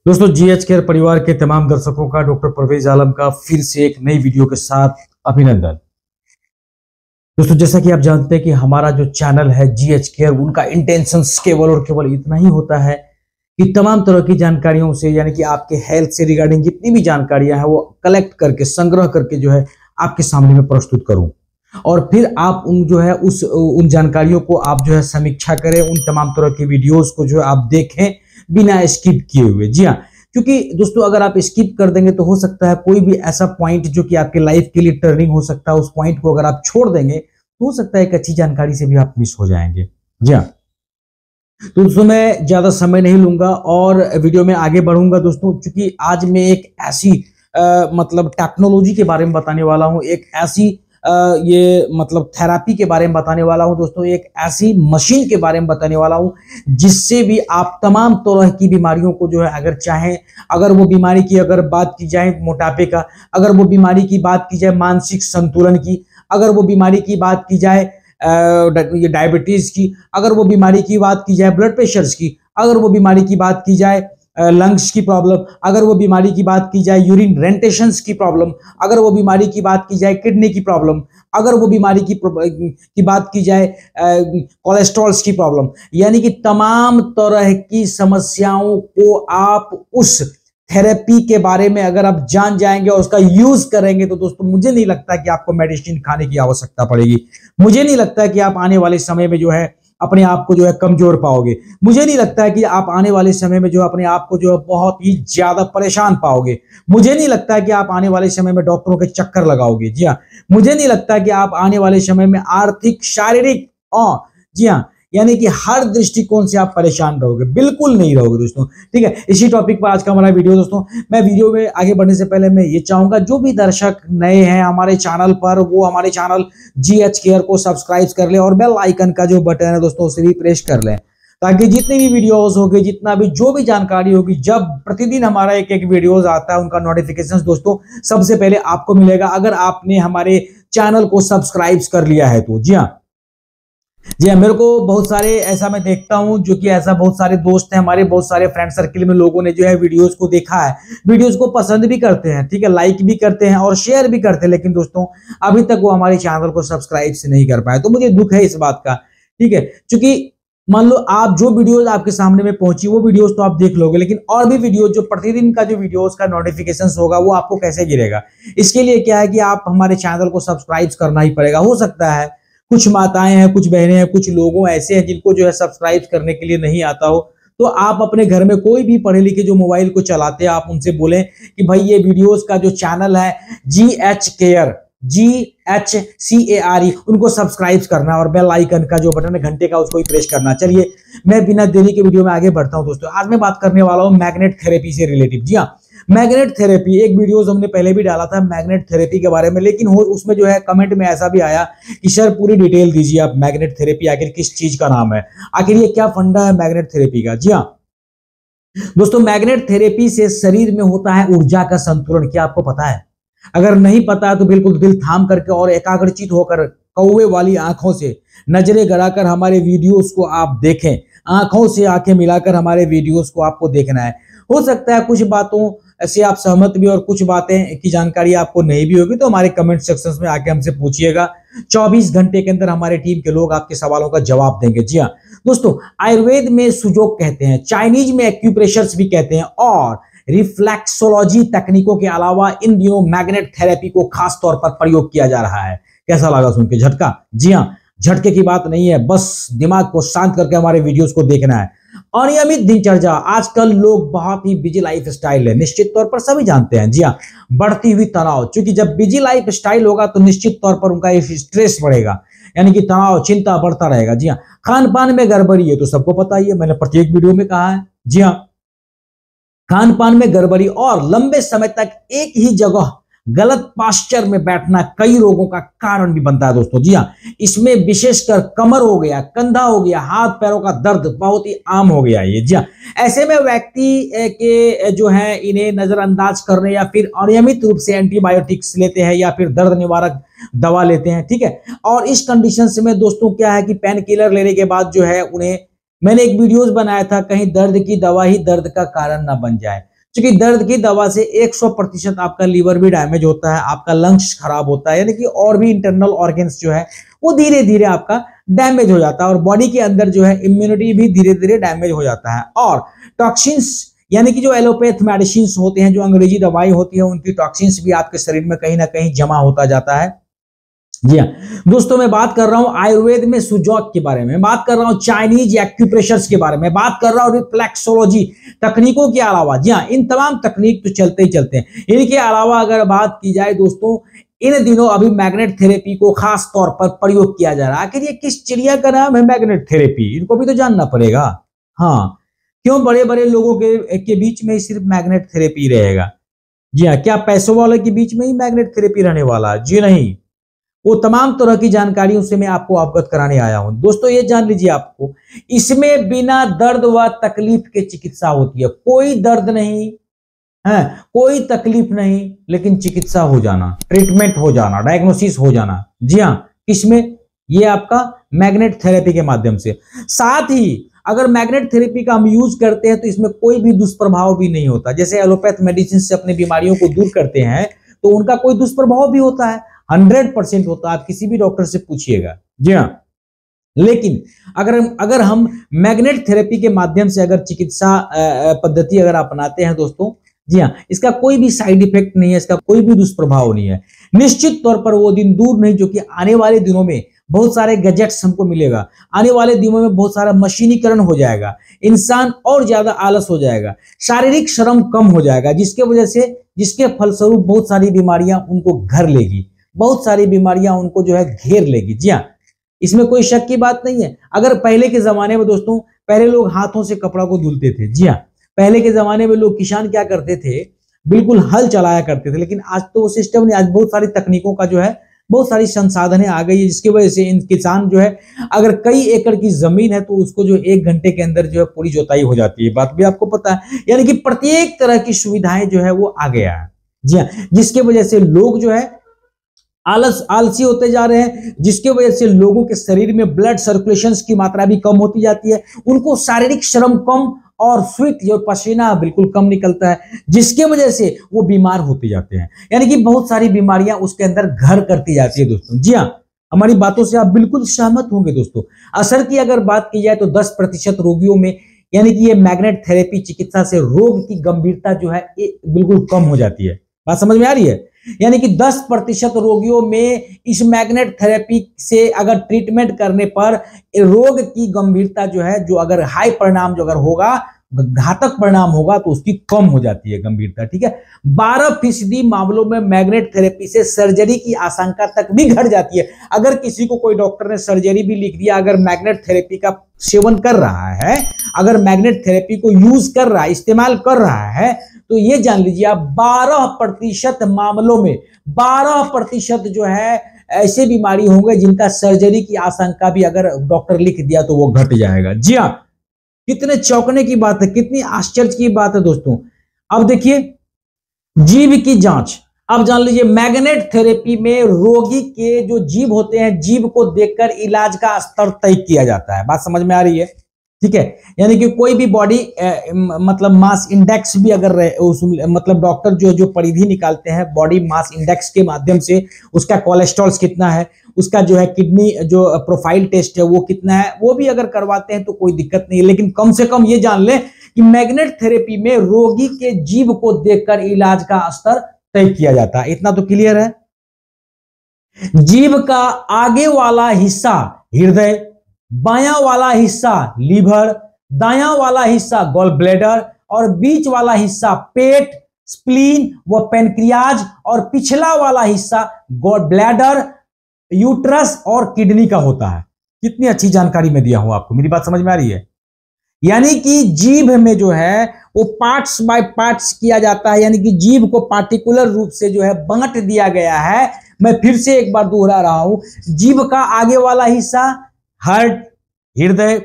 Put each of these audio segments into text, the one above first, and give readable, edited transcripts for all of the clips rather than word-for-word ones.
दोस्तों GH care परिवार के तमाम दर्शकों का डॉक्टर परवेज आलम का फिर से एक नई वीडियो के साथ अभिनंदन। दोस्तों जैसा कि आप जानते हैं कि हमारा जो चैनल है जीएच केयर, उनका इंटेंशंस केवल और केवल इतना ही होता है कि तमाम तरह की जानकारियों से, यानी कि आपके हेल्थ से रिगार्डिंग जितनी भी जानकारियां हैं वो कलेक्ट करके, संग्रह करके जो है आपके सामने में प्रस्तुत करूं और फिर आप उन जानकारियों को आप जो है समीक्षा करें, उन तमाम तरह की वीडियोस को जो है आप देखें बिना स्किप किए हुए। जी हाँ, क्योंकि दोस्तों अगर आप स्किप कर देंगे तो हो सकता है कोई भी ऐसा पॉइंट जो कि आपके लाइफ के लिए टर्निंग हो सकता है, उस पॉइंट को अगर आप छोड़ देंगे तो हो सकता है एक अच्छी जानकारी से भी आप मिस हो जाएंगे। जी हाँ, तो दोस्तों मैं ज्यादा समय नहीं लूंगा और वीडियो में आगे बढ़ूंगा दोस्तों, क्योंकि आज मैं एक ऐसी मतलब टेक्नोलॉजी के बारे में बताने वाला हूं, एक ऐसी ये मतलब थेरापी के बारे में बताने वाला हूं दोस्तों, एक ऐसी मशीन के बारे में बताने वाला हूं जिससे भी आप तमाम तरह की बीमारियों को जो है अगर चाहें, अगर वो बीमारी की अगर बात की जाए मोटापे का, अगर वो बीमारी की बात की जाए मानसिक संतुलन की, अगर वो बीमारी की बात की जाए ये डायबिटीज की, अगर वो बीमारी की बात की जाए ब्लड प्रेशर की, अगर वो बीमारी की बात की जाए लंग्स की प्रॉब्लम, अगर वो बीमारी की बात की जाए यूरिन रेंटेशंस की प्रॉब्लम, अगर वो बीमारी की बात की जाए किडनी की प्रॉब्लम, अगर वो बीमारी की बात की जाए कोलेस्ट्रॉल्स की प्रॉब्लम, यानी कि तमाम तरह की समस्याओं को आप उस थेरेपी के बारे में अगर आप जान जाएंगे और उसका यूज करेंगे तो दोस्तों मुझे नहीं लगता कि आपको मेडिसिन खाने की आवश्यकता पड़ेगी। मुझे नहीं लगता कि आप आने वाले समय में जो है अपने आप को जो है कमजोर पाओगे। मुझे नहीं लगता है कि आप आने वाले समय में जो अपने आप को जो है बहुत ही ज्यादा परेशान पाओगे। मुझे नहीं लगता है कि आप आने वाले समय में डॉक्टरों के चक्कर लगाओगे। जी हाँ, मुझे नहीं लगता कि आप आने वाले समय में आर्थिक, शारीरिक और जी हाँ यानी कि हर दृष्टिकोण से आप परेशान रहोगे, बिल्कुल नहीं रहोगे दोस्तों। ठीक है, इसी टॉपिक पर आज का हमारा वीडियो दोस्तों। मैं वीडियो में आगे बढ़ने से पहले मैं ये चाहूंगा जो भी दर्शक नए हैं हमारे चैनल पर, वो हमारे चैनल जीएच केयर को सब्सक्राइब कर ले और बेल आइकन का जो बटन है दोस्तों उसे भी प्रेस कर लें, ताकि जितनी भी वीडियोस होगी, जितना भी जो भी जानकारी होगी, जब प्रतिदिन हमारा एक एक वीडियोस आता है उनका नोटिफिकेशन दोस्तों सबसे पहले आपको मिलेगा, अगर आपने हमारे चैनल को सब्सक्राइब कर लिया है तो। जी हाँ, जी हाँ, मेरे को बहुत सारे ऐसा मैं देखता हूं जो कि ऐसा बहुत सारे दोस्त हैं हमारे, बहुत सारे फ्रेंड सर्किल में लोगों ने जो है वीडियोस को देखा है, वीडियोस को पसंद भी करते हैं, ठीक है, लाइक भी करते हैं और शेयर भी करते हैं, लेकिन दोस्तों अभी तक वो हमारे चैनल को सब्सक्राइब से नहीं कर पाए। तो मुझे दुख है इस बात का, ठीक है, क्योंकि मान लो आप जो वीडियोस आपके सामने में पहुंची वो वीडियोस तो आप देख लोगे, लेकिन और भी वीडियोस जो प्रतिदिन का जो वीडियोस का नोटिफिकेशन होगा वो आपको कैसे गिरेगा? इसके लिए क्या है कि आप हमारे चैनल को सब्सक्राइब करना ही पड़ेगा। हो सकता है कुछ माताएं हैं, कुछ बहनें हैं, कुछ लोगों ऐसे हैं जिनको जो है सब्सक्राइब करने के लिए नहीं आता हो, तो आप अपने घर में कोई भी पढ़े लिखे जो मोबाइल को चलाते हैं आप उनसे बोलें कि भाई ये वीडियोस का जो चैनल है जीएच केयर, GHCARE, उनको सब्सक्राइब करना और बेल आइकन का जो बटन है घंटे का उसको ही प्रेस करना। चलिए मैं बिना देरी के वीडियो में आगे बढ़ता हूं दोस्तों। आज मैं बात करने वाला हूं मैग्नेट थेरेपी से रिलेटिव। जी हाँ, मैग्नेट थेरेपी एक वीडियोस हमने पहले भी डाला था मैग्नेट थेरेपी के बारे में, लेकिन उसमें जो है कमेंट में ऐसा भी आया कि सर पूरी डिटेल दीजिए आप, मैग्नेट थेरेपी आखिर किस चीज का नाम है, आखिर ये क्या फंडा है मैग्नेट थेरेपी का। जी हाँ दोस्तों, मैग्नेट थेरेपी से शरीर में होता है ऊर्जा का संतुलन। क्या आपको पता है? अगर नहीं पता है तो बिल्कुल दिल थाम करके और एकाग्रचित होकर कौवे वाली आंखों से नजरें गड़ाकर हमारे वीडियोस को आप देखें, आंखों से आंखें मिलाकर हमारे वीडियोस को आपको देखना है। हो सकता है कुछ बातों से आप सहमत भी और कुछ बातें की जानकारी आपको नहीं भी होगी, तो हमारे कमेंट सेक्शन में आके हमसे पूछिएगा। 24 घंटे के अंदर हमारे टीम के लोग आपके सवालों का जवाब देंगे। जी हाँ दोस्तों, आयुर्वेद में सुजोग कहते हैं, चाइनीज में एक्यूप्रेशर्स भी कहते हैं और रिफ्लेक्सोलॉजी तकनीकों के अलावा इन दिनों मैग्नेट थेरेपी को खास तौर पर प्रयोग किया जा रहा है। कैसा लगा सुन के झटका? जी हाँ, झटके की बात नहीं है, बस दिमाग को शांत करके हमारे वीडियोस को देखना है। अनियमित दिनचर्या, आजकल लोग बहुत ही बिजी लाइफ स्टाइल है, निश्चित तौर पर सभी जानते हैं। जी हाँ, बढ़ती हुई तनाव, क्योंकि जब बिजी लाइफ स्टाइल होगा तो निश्चित तौर पर उनका स्ट्रेस बढ़ेगा, यानी कि तनाव, चिंता बढ़ता रहेगा। जी हाँ, खान पान में गड़बड़ी है तो सबको पता ही है, मैंने प्रत्येक वीडियो में कहा है। जी हाँ, खान पान में गड़बड़ी और लंबे समय तक एक ही जगह गलत पास्चर में बैठना कई रोगों का कारण भी बनता है दोस्तों। जी हाँ, इसमें विशेषकर कमर हो गया, कंधा हो गया, हाथ पैरों का दर्द बहुत ही आम हो गया ये। जी हाँ, ऐसे में व्यक्ति के जो है इन्हें नजरअंदाज करने या फिर अनियमित रूप से एंटीबायोटिक्स लेते हैं या फिर दर्द निवारक दवा लेते हैं। ठीक है, और इस कंडीशन में दोस्तों क्या है कि पेन किलर लेने के बाद जो है उन्हें, मैंने एक वीडियोस बनाया था, कहीं दर्द की दवा ही दर्द का कारण ना बन जाए। क्योंकि दर्द की दवा से 100% आपका लीवर भी डैमेज होता है, आपका लंग्स खराब होता है, यानी कि और भी इंटरनल ऑर्गन्स जो है वो धीरे धीरे आपका डैमेज हो जाता है, और बॉडी के अंदर जो है इम्यूनिटी भी धीरे धीरे डैमेज हो जाता है। और टॉक्सिन्स यानी कि जो एलोपैथ मेडिसिन होते हैं, जो अंग्रेजी दवाई होती है, उनकी टॉक्सिन्स भी आपके शरीर में कहीं ना कहीं जमा होता जाता है। जी हाँ दोस्तों, मैं बात कर रहा हूं आयुर्वेद में सुजौक के बारे में, बात कर रहा हूं चाइनीज एक्यूप्रेशर्स के बारे में, बात कर रहा हूं रिफ्लेक्सोलॉजी तकनीकों के अलावा। जी हाँ, इन तमाम तकनीक तो चलते ही चलते हैं। इनके अलावा अगर बात की जाए दोस्तों, इन दिनों अभी मैग्नेट थेरेपी को खास तौर पर प्रयोग किया जा रहा है। आखिर ये किस चिड़िया का नाम है मैग्नेट थेरेपी, इनको भी तो जानना पड़ेगा। हाँ, क्यों बड़े बड़े लोगों के बीच में ही सिर्फ मैग्नेट थेरेपी रहेगा? जी हाँ, क्या पैसों वाले के बीच में ही मैग्नेट थेरेपी रहने वाला? जी नहीं, वो तमाम तरह की जानकारियों से मैं आपको अवगत कराने आया हूं। दोस्तों ये जान लीजिए, आपको इसमें बिना दर्द व तकलीफ के चिकित्सा होती है। कोई दर्द नहीं है, कोई तकलीफ नहीं, लेकिन चिकित्सा हो जाना, ट्रीटमेंट हो जाना, डायग्नोसिस हो जाना। जी हाँ, किसमें? ये आपका मैग्नेट थेरेपी के माध्यम से। साथ ही अगर मैग्नेट थेरेपी का हम यूज करते हैं तो इसमें कोई भी दुष्प्रभाव भी नहीं होता। जैसे एलोपैथ मेडिसिन से अपनी बीमारियों को दूर करते हैं तो उनका कोई दुष्प्रभाव भी होता है, 100% होता है, आप किसी भी डॉक्टर से पूछिएगा। जी हाँ, लेकिन अगर हम मैग्नेट थेरेपी के माध्यम से अगर चिकित्सा पद्धति अगर अपनाते हैं दोस्तों, जी हाँ, इसका कोई भी साइड इफेक्ट नहीं है, इसका कोई भी दुष्प्रभाव नहीं है। निश्चित तौर पर वो दिन दूर नहीं जो कि आने वाले दिनों में बहुत सारे गैजेट्स हमको मिलेगा, आने वाले दिनों में बहुत सारा मशीनीकरण हो जाएगा, इंसान और ज्यादा आलस हो जाएगा, शारीरिक श्रम कम हो जाएगा, जिसके फलस्वरूप बहुत सारी बीमारियां उनको घर लेगी, बहुत सारी बीमारियां उनको जो है घेर लेगी। जी हाँ, इसमें कोई शक की बात नहीं है। अगर पहले के जमाने में दोस्तों, पहले लोग हाथों से कपड़ा को धुलते थे। जी हाँ, पहले के जमाने में लोग किसान क्या करते थे, बिल्कुल हल चलाया करते थे। लेकिन आज तो वो सिस्टम नहीं, आज बहुत सारी तकनीकों का जो है, बहुत सारी संसाधनें आ गई है, जिसकी वजह से इन किसान जो है अगर कई एकड़ की जमीन है तो उसको जो 1 घंटे के अंदर जो है पूरी जोताई हो जाती है। बात भी आपको पता है, यानी कि प्रत्येक तरह की सुविधाएं जो है वो आ गया है। जी हाँ, जिसके वजह से लोग जो है आलसी होते जा रहे हैं, जिसके वजह से लोगों के शरीर में ब्लड सर्कुलेशन की मात्रा भी कम होती जाती है, उनको शारीरिक श्रम कम और स्वेट जो पसीना बिल्कुल कम निकलता है, जिसके वजह से वो बीमार होते जाते हैं। यानी कि बहुत सारी बीमारियां उसके अंदर घर करती जाती है दोस्तों। जी हाँ, हमारी बातों से आप बिल्कुल सहमत होंगे दोस्तों। असर की अगर बात की जाए तो 10% रोगियों में, यानी कि ये मैग्नेट थेरेपी चिकित्सा से रोग की गंभीरता जो है ये बिल्कुल कम हो जाती है। बात समझ में आ रही है? यानी कि 10% रोगियों में इस मैग्नेट थेरेपी से अगर ट्रीटमेंट करने पर रोग की गंभीरता जो है, जो अगर हाई परिणाम जो अगर होगा, घातक परिणाम होगा, तो उसकी कम हो जाती है गंभीरता। ठीक है, 12% मामलों में मैग्नेट थेरेपी से सर्जरी की आशंका तक भी घट जाती है। अगर किसी को कोई डॉक्टर ने सर्जरी भी लिख दिया, अगर मैग्नेट थेरेपी का सेवन कर रहा है, अगर मैग्नेट थेरेपी को यूज कर रहा है, इस्तेमाल कर रहा है, तो ये जान लीजिए आप 12% मामलों में 12% जो है ऐसे बीमारी होंगे जिनका सर्जरी की आशंका भी अगर डॉक्टर लिख दिया तो वो घट जाएगा। जी हाँ, कितने चौंकने की बात है, कितनी आश्चर्य की बात है दोस्तों। अब देखिए, जीभ की जांच, अब जान लीजिए मैग्नेट थेरेपी में रोगी के जो जीभ होते हैं, जीभ को देखकर इलाज का स्तर तय किया जाता है। बात समझ में आ रही है? ठीक है, यानी कि कोई भी बॉडी मतलब मास इंडेक्स भी अगर मतलब डॉक्टर जो परिधि निकालते हैं बॉडी मास इंडेक्स के माध्यम से, उसका कोलेस्ट्रॉल कितना है, उसका जो है किडनी जो प्रोफाइल टेस्ट है वो कितना है, वो भी अगर करवाते हैं तो कोई दिक्कत नहीं है। लेकिन कम से कम ये जान लें कि मैग्नेट थेरेपी में रोगी के जीभ को देखकर इलाज का स्तर तय किया जाता है। इतना तो क्लियर है। जीभ का आगे वाला हिस्सा हृदय, बायां वाला हिस्सा लीवर, दायां वाला हिस्सा गॉल ब्लैडर और बीच वाला हिस्सा पेट, स्प्लीन व पेनक्रियाज और पिछला वाला हिस्सा गॉल ब्लैडर, यूट्रस और किडनी का होता है। कितनी अच्छी जानकारी मैं दिया हूं आपको, मेरी बात समझ में आ रही है? यानी कि जीभ में जो है वो पार्ट्स बाय पार्ट्स किया जाता है, यानी कि जीभ को पार्टिकुलर रूप से जो है बांट दिया गया है। मैं फिर से एक बार दोहरा रहा हूं, जीभ का आगे वाला हिस्सा हार्ट, हृदय,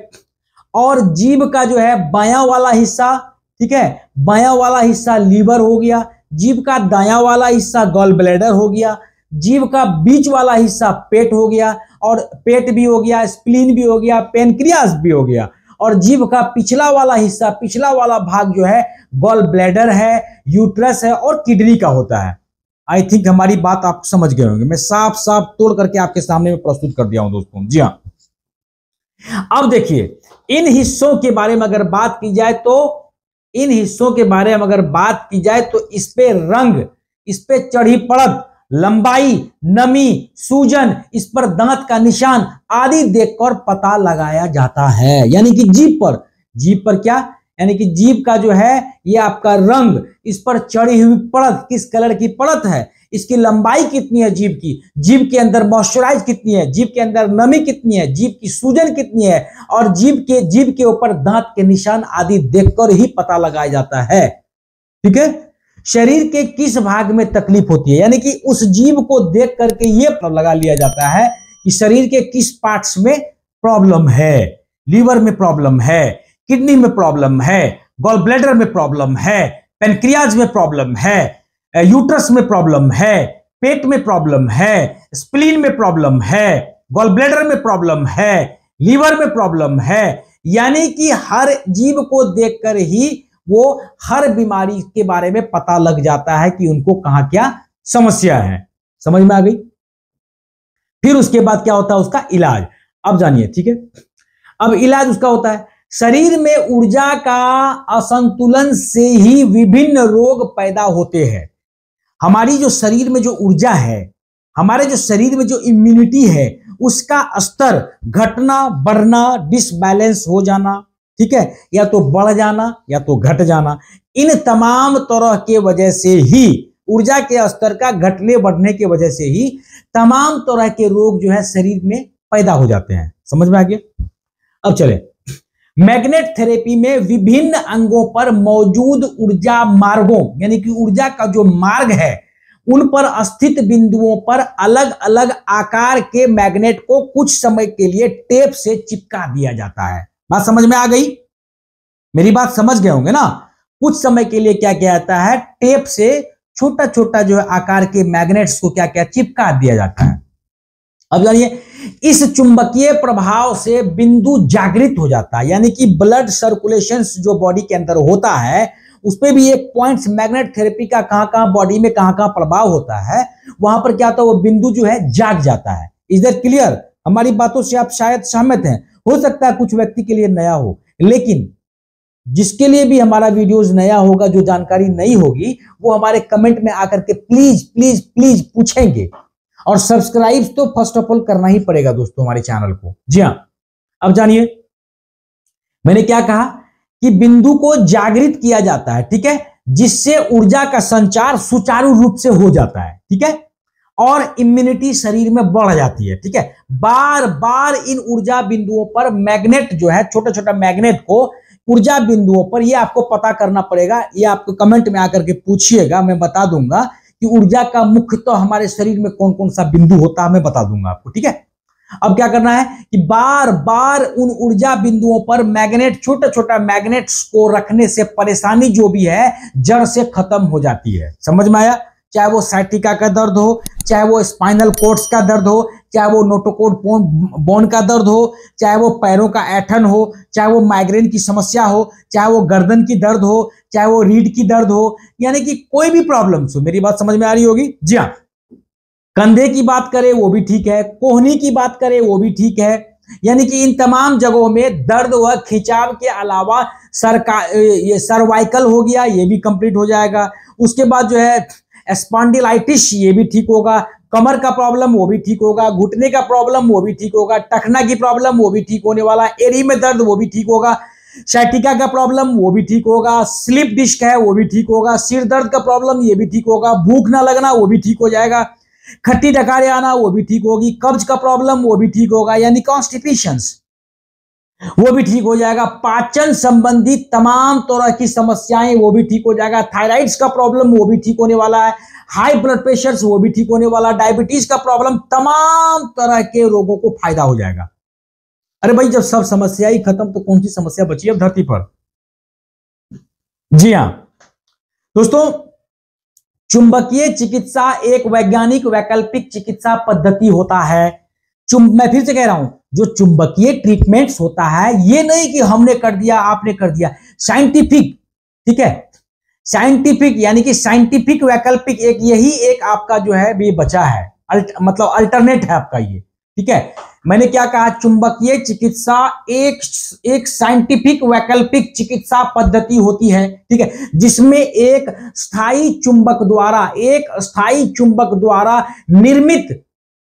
और जीभ का जो है बायां वाला हिस्सा, ठीक है, बायां वाला हिस्सा लीवर हो गया, जीभ का दायां वाला हिस्सा गॉल ब्लैडर हो गया, जीभ का बीच वाला हिस्सा पेट हो गया, और पेट भी हो गया, स्प्लीन भी हो गया, पेनक्रियास भी हो गया, और जीभ का पिछला वाला हिस्सा, पिछला वाला भाग जो है गॉल ब्लैडर है, यूट्रस है और किडनी का होता है। आई थिंक हमारी बात आप समझ गए होंगे, मैं साफ साफ तोड़ करके आपके सामने में प्रस्तुत कर दिया हूं दोस्तों। जी हाँ, अब देखिए इन हिस्सों के बारे में अगर बात की जाए तो इन हिस्सों के बारे में अगर बात की जाए तो इस पे रंग, इस पे चढ़ी पड़त, लंबाई, नमी, सूजन, इस पर दांत का निशान आदि देखकर पता लगाया जाता है। यानी कि जीभ पर क्या, यानी कि जीभ का जो है ये आपका रंग, इस पर चढ़ी हुई पड़त किस कलर की पड़त है, इसकी लंबाई कितनी है जीभ की, जीभ के अंदर मॉइस्चराइज कितनी है, जीभ के अंदर नमी कितनी है, जीभ की सूजन कितनी है, और जीभ के ऊपर दांत के निशान आदि देखकर ही पता लगाया जाता है। ठीक है, शरीर के किस भाग में तकलीफ होती है, यानी कि उस जीभ को देख करके यह लगा लिया जाता है कि शरीर के किस पार्ट्स में प्रॉब्लम है। लीवर में प्रॉब्लम है, किडनी में प्रॉब्लम है, गॉल ब्लैडर में प्रॉब्लम है, पेनक्रियाज में प्रॉब्लम है, यूट्रस में प्रॉब्लम है, पेट में प्रॉब्लम है, स्प्लीन में प्रॉब्लम है, गॉल ब्लैडर में प्रॉब्लम है, लीवर में प्रॉब्लम है। यानी कि हर जीव को देखकर ही वो हर बीमारी के बारे में पता लग जाता है कि उनको कहां क्या समस्या है। समझ में आ गई। फिर उसके बाद क्या होता है उसका इलाज, अब जानिए। ठीक है, अब इलाज उसका होता है, शरीर में ऊर्जा का असंतुलन से ही विभिन्न रोग पैदा होते हैं। हमारी जो शरीर में जो ऊर्जा है, हमारे जो शरीर में जो इम्यूनिटी है, उसका स्तर घटना, बढ़ना, डिसबैलेंस हो जाना, ठीक है, या तो बढ़ जाना या तो घट जाना, इन तमाम तरह के वजह से ही, ऊर्जा के स्तर का घटने बढ़ने की वजह से ही तमाम तरह के रोग जो है शरीर में पैदा हो जाते हैं। समझ में आ गया। अब चले, मैग्नेट थेरेपी में विभिन्न अंगों पर मौजूद ऊर्जा मार्गों, यानी कि ऊर्जा का जो मार्ग है उन पर स्थित बिंदुओं पर अलग अलग आकार के मैग्नेट को कुछ समय के लिए टेप से चिपका दिया जाता है। बात समझ में आ गई, मेरी बात समझ गए होंगे ना। कुछ समय के लिए क्या किया जाता है, टेप से छोटा छोटा जो है आकार के मैग्नेट्स को क्या क्या चिपका दिया जाता है। अब जानिए, इस चुंबकीय प्रभाव से बिंदु जागृत हो जाता है, यानी कि ब्लड सर्कुलेशन जो बॉडी के अंदर होता है उस पे भी एक पॉइंट्स मैग्नेट थेरेपी का कहां कहां बॉडी में कहां कहां प्रभाव होता है, वहां पर क्या होता है वो बिंदु जो है जाग जाता है। Is that clear? हमारी बातों से आप शायद सहमत हैं। हो सकता है कुछ व्यक्ति के लिए नया हो, लेकिन जिसके लिए भी हमारा वीडियोस नया होगा, जो जानकारी नहीं होगी, वो हमारे कमेंट में आकर के प्लीज प्लीज प्लीज पूछेंगे। और सब्सक्राइब तो फर्स्ट ऑफ ऑल करना ही पड़ेगा दोस्तों हमारे चैनल को। जी हाँ, अब जानिए मैंने क्या कहा कि बिंदु को जागृत किया जाता है, ठीक है, जिससे ऊर्जा का संचार सुचारू रूप से हो जाता है, ठीक है, और इम्यूनिटी शरीर में बढ़ जाती है। ठीक है, बार बार इन ऊर्जा बिंदुओं पर मैग्नेट जो है, छोटा छोटा मैग्नेट को ऊर्जा बिंदुओं पर, ये आपको पता करना पड़ेगा, ये आपको कमेंट में आकर के पूछिएगा, मैं बता दूंगा कि ऊर्जा का मुख्य तो हमारे शरीर में कौन कौन सा बिंदु होता है, मैं बता दूंगा आपको। ठीक है, अब क्या करना है कि बार बार उन ऊर्जा बिंदुओं पर मैग्नेट, छोटा छोटा मैग्नेट्स को रखने से परेशानी जो भी है जड़ से खत्म हो जाती है। समझ में आया? चाहे वो साइटिका का दर्द हो, चाहे वो स्पाइनल कोर्ड्स का दर्द हो, चाहे वो नोटोकॉर्ड बोन का दर्द हो, चाहे वो पैरों का ऐठन हो, चाहे वो माइग्रेन की समस्या हो, चाहे वो गर्दन की दर्द हो, चाहे वो रीढ़ की दर्द हो, यानी कि कोई भी प्रॉब्लम्स हो। मेरी बात समझ में आ रही होगी? जी हाँ, कंधे की बात करें वो भी ठीक है, कोहनी की बात करें वो भी ठीक है, यानी कि इन तमाम जगहों में दर्द व खिंचाव के अलावा ये सर्वाइकल हो गया, ये भी कंप्लीट हो जाएगा। उसके बाद जो है स्पॉन्डिलाइटिस, ये भी ठीक होगा। कमर का प्रॉब्लम वो भी ठीक होगा, घुटने का प्रॉब्लम वो भी ठीक होगा, टखना की प्रॉब्लम वो भी ठीक होने वाला, एड़ी में दर्द वो भी ठीक होगा, साइटिका का प्रॉब्लम वो भी ठीक होगा, स्लिप डिस्क है वो भी ठीक होगा, सिर दर्द का प्रॉब्लम ये भी ठीक होगा, भूख ना लगना वो भी ठीक हो जाएगा, खट्टी डकारे आना वो भी ठीक होगी, कब्ज का प्रॉब्लम वो भी ठीक होगा, यानी कॉन्स्टिपेशंस वो भी ठीक हो जाएगा, पाचन संबंधी तमाम तरह की समस्याएं वो भी ठीक हो जाएगा, थायराइड्स का प्रॉब्लम वो भी ठीक होने वाला है, हाई ब्लड प्रेशर वो भी ठीक होने वाला, डायबिटीज का प्रॉब्लम, तमाम तरह के रोगों को फायदा हो जाएगा। अरे भाई, जब सब समस्या ही खत्म तो कौन सी समस्या बची अब धरती पर? जी हां दोस्तों, चुंबकीय चिकित्सा एक वैज्ञानिक वैकल्पिक चिकित्सा पद्धति होता है मैं फिर से कह रहा हूं, जो चुंबकीय ट्रीटमेंट्स होता है, ये नहीं कि हमने कर दिया आपने कर दिया, साइंटिफिक, ठीक है, साइंटिफिक यानी कि साइंटिफिक वैकल्पिक एक यही एक आपका जो है ये बचा है, मतलब अल्टरनेट है आपका ये, ठीक है। मैंने क्या कहा, चुंबकीय चिकित्सा एक साइंटिफिक वैकल्पिक चिकित्सा पद्धति होती है, ठीक है, जिसमें एक स्थायी चुंबक द्वारा निर्मित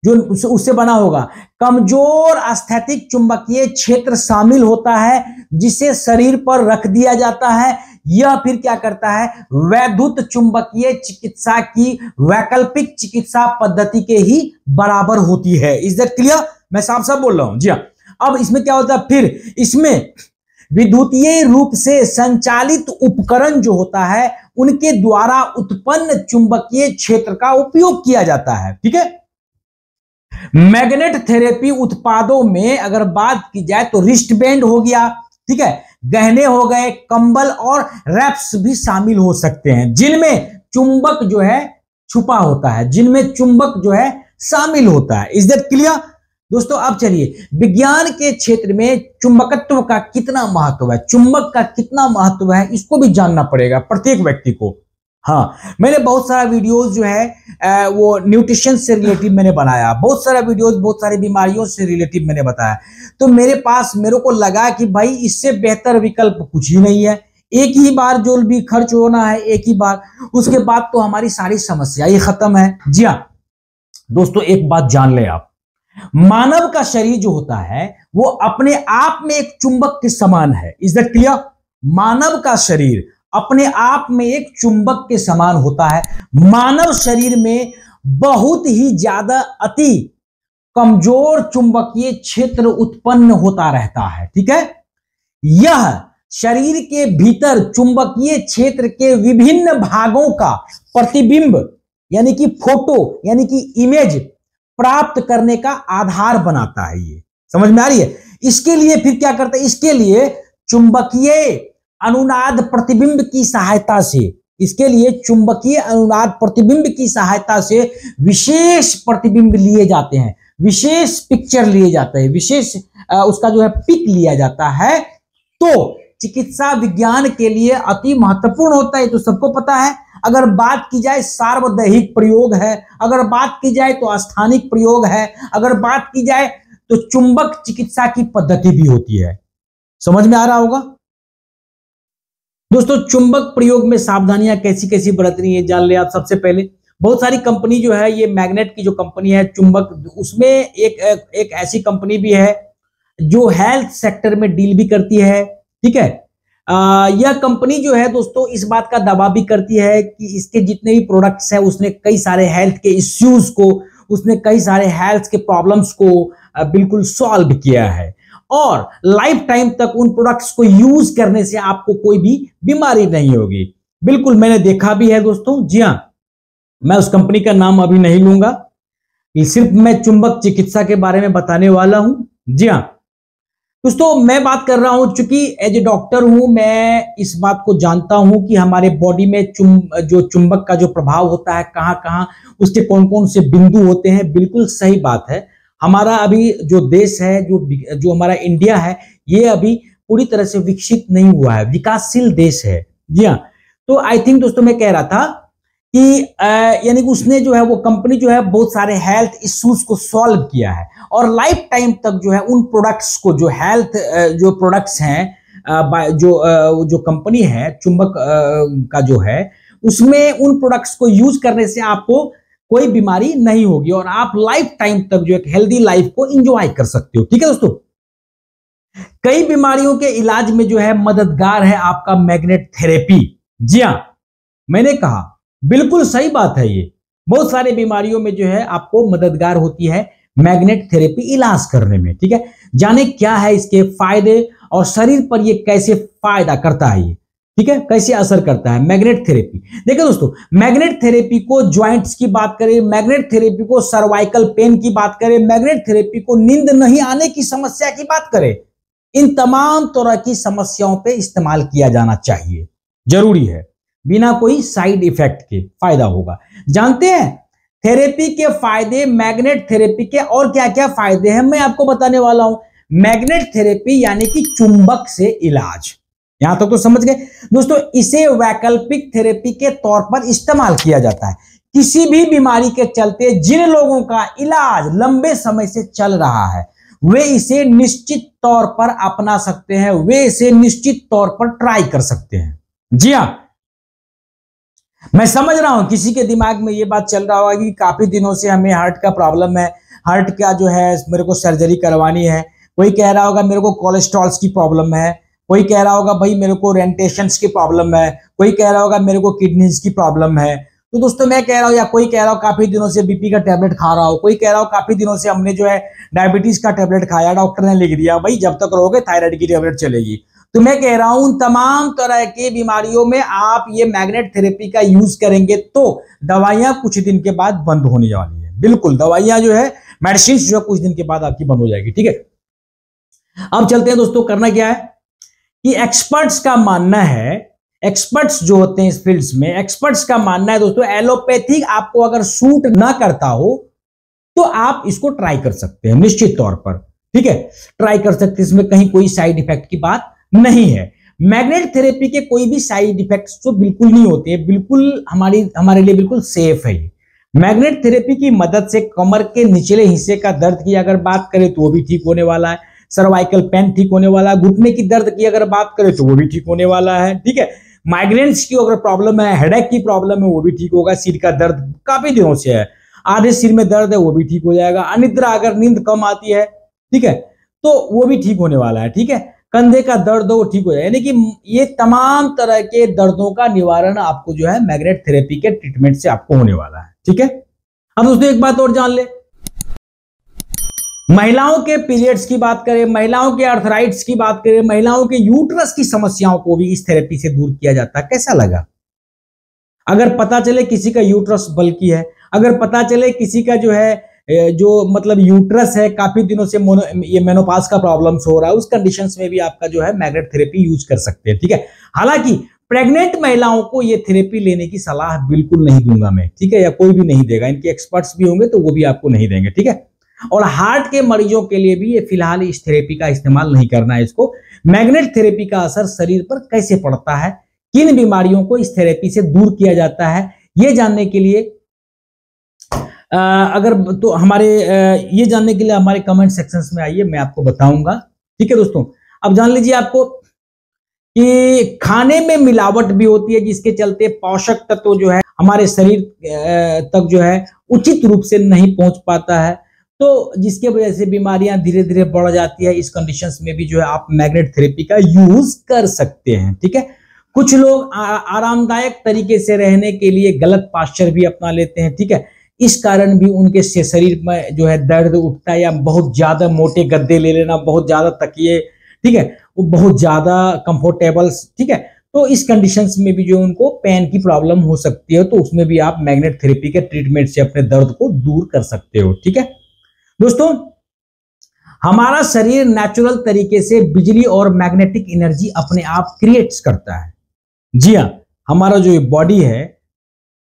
जो उससे बना होगा कमजोर स्थैतिक चुंबकीय क्षेत्र शामिल होता है, जिसे शरीर पर रख दिया जाता है। यह फिर क्या करता है, वैद्युत चुंबकीय चिकित्सा की वैकल्पिक चिकित्सा पद्धति के ही बराबर होती है। Is that clear? मैं साफ साफ बोल रहा हूं। जी हाँ। अब इसमें क्या होता है, फिर इसमें विद्युतीय रूप से संचालित उपकरण जो होता है उनके द्वारा उत्पन्न चुंबकीय क्षेत्र का उपयोग किया जाता है, ठीक है। मैग्नेट थेरेपी उत्पादों में अगर बात की जाए तो रिस्ट बैंड हो गया, ठीक है, गहने हो गए, कंबल और रैप्स भी शामिल हो सकते हैं, जिनमें चुंबक जो है छुपा होता है, जिनमें चुंबक जो है शामिल होता है। इज दैट क्लियर दोस्तों? अब चलिए, विज्ञान के क्षेत्र में चुंबकत्व का कितना महत्व है, चुंबक का कितना महत्व है, इसको भी जानना पड़ेगा प्रत्येक व्यक्ति को। हाँ, मैंने बहुत सारा वीडियोस जो है वो न्यूट्रिशन से रिलेटिव मैंने बनाया, बहुत सारा वीडियोस बहुत सारी बीमारियों से रिलेटिव मैंने बताया। तो मेरे को लगा कि भाई इससे बेहतर विकल्प कुछ ही नहीं है। एक ही बार जो भी खर्च होना है एक ही बार, उसके बाद तो हमारी सारी समस्या ही खत्म है। जी हाँ दोस्तों, एक बात जान ले आप, मानव का शरीर जो होता है वो अपने आप में एक चुंबक के समान है। Is that clear? मानव का शरीर अपने आप में एक चुंबक के समान होता है। मानव शरीर में बहुत ही ज्यादा अति कमजोर चुंबकीय क्षेत्र उत्पन्न होता रहता है, ठीक है। यह शरीर के भीतर चुंबकीय क्षेत्र के विभिन्न भागों का प्रतिबिंब यानी कि फोटो यानी कि इमेज प्राप्त करने का आधार बनाता है। ये समझ में आ रही है? इसके लिए फिर क्या करता है, इसके लिए चुंबकीय अनुनाद प्रतिबिंब की सहायता से, इसके लिए चुंबकीय अनुनाद प्रतिबिंब की सहायता से विशेष प्रतिबिंब लिए जाते हैं, विशेष पिक्चर लिए जाते हैं, विशेष उसका जो है पिक लिया जाता है। तो चिकित्सा विज्ञान के लिए अति महत्वपूर्ण होता है, तो सबको पता है। अगर बात की जाए सार्वदैहिक प्रयोग है, अगर बात की जाए तो स्थानिक प्रयोग है, अगर बात की जाए तो चुंबक चिकित्सा की पद्धति भी होती है। समझ में आ रहा होगा दोस्तों? चुंबक प्रयोग में सावधानियां कैसी कैसी बरतनी है जान ले आप। सबसे पहले बहुत सारी कंपनी जो है, ये मैग्नेट की जो कंपनी है चुंबक, उसमें एक ऐसी कंपनी भी है जो हेल्थ सेक्टर में डील भी करती है, ठीक है। यह कंपनी जो है दोस्तों इस बात का दावा भी करती है कि इसके जितने भी प्रोडक्ट्स हैं उसने कई सारे हेल्थ के इश्यूज को, उसने कई सारे हेल्थ के प्रॉब्लम्स को बिल्कुल सॉल्व किया है, और लाइफ टाइम तक उन प्रोडक्ट्स को यूज करने से आपको कोई भी बीमारी नहीं होगी। बिल्कुल मैंने देखा भी है दोस्तों। जी हाँ, मैं उस कंपनी का नाम अभी नहीं लूंगा, सिर्फ मैं चुंबक चिकित्सा के बारे में बताने वाला हूं। जी हाँ दोस्तों, मैं बात कर रहा हूं, चूंकि एज ए डॉक्टर हूं, मैं इस बात को जानता हूं कि हमारे बॉडी में जो चुंबक का जो प्रभाव होता है, कहां कहां उसके कौन कौन से बिंदु होते हैं। बिल्कुल सही बात है। हमारा अभी जो देश है, जो हमारा इंडिया है, ये अभी पूरी तरह से विकसित नहीं हुआ है, विकासशील देश है। जी हाँ, तो आई थिंक दोस्तों मैं कह रहा था कि यानी कि उसने जो है, वो कंपनी जो है बहुत सारे हेल्थ इश्यूज को सॉल्व किया है, और लाइफ टाइम तक जो है उन प्रोडक्ट्स को, जो हेल्थ जो प्रोडक्ट्स हैं, जो कंपनी है चुंबक का जो है, उसमें उन प्रोडक्ट्स को यूज करने से आपको कोई बीमारी नहीं होगी, और आप लाइफ टाइम तक जो एक हेल्दी लाइफ को एंजॉय कर सकते हो। ठीक है दोस्तों, कई बीमारियों के इलाज में जो है मददगार है आपका मैग्नेट थेरेपी। जी हाँ, मैंने कहा बिल्कुल सही बात है, ये बहुत सारे बीमारियों में जो है आपको मददगार होती है मैग्नेट थेरेपी इलाज करने में। ठीक है, जाने क्या है इसके फायदे और शरीर पर ये कैसे फायदा करता है, ये ठीक है, कैसे असर करता है मैग्नेट थेरेपी। देखिए दोस्तों, मैग्नेट थेरेपी को ज्वाइंट्स की बात करें, मैग्नेट थेरेपी को सर्वाइकल पेन की बात करें, मैग्नेट थेरेपी को नींद नहीं आने की समस्या की बात करें, इन तमाम तरह की समस्याओं पे इस्तेमाल किया जाना चाहिए, जरूरी है, बिना कोई साइड इफेक्ट के फायदा होगा। जानते हैं थेरेपी के फायदे, मैग्नेट थेरेपी के और क्या क्या फायदे हैं मैं आपको बताने वाला हूं। मैग्नेट थेरेपी यानी कि चुंबक से इलाज, यहां तक तो समझ गए दोस्तों। इसे वैकल्पिक थेरेपी के तौर पर इस्तेमाल किया जाता है किसी भी बीमारी के चलते जिन लोगों का इलाज लंबे समय से चल रहा है वे इसे निश्चित तौर पर अपना सकते हैं, वे इसे निश्चित तौर पर ट्राई कर सकते हैं। जी हां, मैं समझ रहा हूं किसी के दिमाग में यह बात चल रहा होगा कि काफी दिनों से हमें हार्ट का प्रॉब्लम है, हार्ट का जो है मेरे को सर्जरी करवानी है। कोई कह रहा होगा मेरे को कोलेस्ट्रॉल की प्रॉब्लम है, कोई कह रहा होगा भाई मेरे को रेंटेशंस की प्रॉब्लम है, कोई कह रहा होगा मेरे को किडनीज की प्रॉब्लम है। तो दोस्तों मैं कह रहा हूं, या कोई कह रहा हो काफी दिनों से बीपी का टैबलेट खा रहा हो, कोई कह रहा हो काफी दिनों से हमने जो है डायबिटीज का टैबलेट खाया, डॉक्टर ने लिख दिया भाई जब तक रहोगे थायराइड की टैबलेट चलेगी। तो मैं कह रहा हूं तमाम तरह के बीमारियों में आप ये मैग्नेट थेरेपी का यूज करेंगे तो दवाइयां कुछ दिन के बाद बंद होने वाली है। बिल्कुल, दवाइयां जो है, मेडिसिन जो है कुछ दिन के बाद आपकी बंद हो जाएगी। ठीक है, अब चलते हैं दोस्तों। करना क्या है कि एक्सपर्ट्स का मानना है, एक्सपर्ट्स जो होते हैं इस फील्ड्स में, एक्सपर्ट्स का मानना है दोस्तों एलोपैथिक आपको अगर सूट ना करता हो तो आप इसको ट्राई कर सकते हैं निश्चित तौर पर। ठीक है, ट्राई कर सकते हैं, इसमें कहीं कोई साइड इफेक्ट की बात नहीं है। मैग्नेट थेरेपी के कोई भी साइड इफेक्ट्स तो बिल्कुल नहीं होते हैं, बिल्कुल हमारे लिए बिल्कुल सेफ है। मैग्नेट थेरेपी की मदद से कमर के निचले हिस्से का दर्द की अगर बात करें तो वो भी ठीक होने वाला है, सर्वाइकल पेन ठीक होने वाला है, घुटने की दर्द की अगर बात करें तो वो भी ठीक होने वाला है। ठीक है, माइग्रेन्स की अगर प्रॉब्लम है, हेडेक की प्रॉब्लम है, वो भी ठीक होगा। सिर का दर्द काफी दिनों से है, आधे सिर में दर्द है, वो भी ठीक हो जाएगा। अनिद्रा, अगर नींद कम आती है, ठीक है, तो वो भी ठीक होने वाला है। ठीक है, कंधे का दर्द हो वो ठीक हो जाए, यानी कि ये तमाम तरह के दर्दों का निवारण आपको जो है मैग्नेट थेरेपी के ट्रीटमेंट से आपको होने वाला है। ठीक है, अब दोस्तों एक बात और जान ले, महिलाओं के पीरियड्स की बात करें, महिलाओं के अर्थराइट्स की बात करें, महिलाओं के यूट्रस की समस्याओं को भी इस थेरेपी से दूर किया जाता है। कैसा लगा? अगर पता चले किसी का यूट्रस बल्की है, अगर पता चले किसी का जो है जो मतलब यूट्रस है काफी दिनों से ये मेनोपाज का प्रॉब्लम्स हो रहा है, उस कंडीशंस में भी आपका जो है मैग्नेट थेरेपी यूज कर सकते हैं। ठीक है, हालांकि प्रेग्नेंट महिलाओं को ये थेरेपी लेने की सलाह बिल्कुल नहीं दूंगा मैं। ठीक है, या कोई भी नहीं देगा, इनके एक्सपर्ट्स भी होंगे तो वो भी आपको नहीं देंगे। ठीक है, और हार्ट के मरीजों के लिए भी ये फिलहाल इस थेरेपी का इस्तेमाल नहीं करना है। इसको मैग्नेट थेरेपी का असर शरीर पर कैसे पड़ता है, किन बीमारियों को इस थेरेपी से दूर किया जाता है, ये जानने के लिए ये जानने के लिए हमारे कमेंट सेक्शंस में आइए, मैं आपको बताऊंगा। ठीक है दोस्तों, अब जान लीजिए आपको कि खाने में मिलावट भी होती है जिसके चलते पोषक तत्व जो है हमारे शरीर तक जो है उचित रूप से नहीं पहुंच पाता है, तो जिसके वजह से बीमारियां धीरे धीरे बढ़ जाती है। इस कंडीशंस में भी जो है आप मैग्नेट थेरेपी का यूज कर सकते हैं। ठीक है, कुछ लोग आरामदायक तरीके से रहने के लिए गलत पास्चर भी अपना लेते हैं। ठीक है, इस कारण भी उनके शरीर में जो है दर्द उठता है, या बहुत ज्यादा मोटे गद्दे ले लेना, बहुत ज्यादा तकिए, ठीक है, वो बहुत ज्यादा कंफर्टेबल। ठीक है, तो इस कंडीशंस में भी जो उनको पेन की प्रॉब्लम हो सकती है, तो उसमें भी आप मैग्नेट थेरेपी के ट्रीटमेंट से अपने दर्द को दूर कर सकते हो। ठीक है दोस्तों, हमारा शरीर नेचुरल तरीके से बिजली और मैग्नेटिक एनर्जी अपने आप क्रिएट्स करता है। जी हाँ, हमारा जो बॉडी है,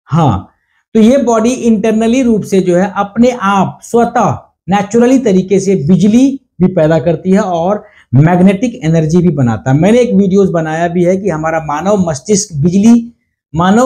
हाँ, तो ये बॉडी इंटरनली रूप से जो है अपने आप स्वतः नेचुरली तरीके से बिजली भी पैदा करती है और मैग्नेटिक एनर्जी भी बनाता है। मैंने एक वीडियोस बनाया भी है कि हमारा मानव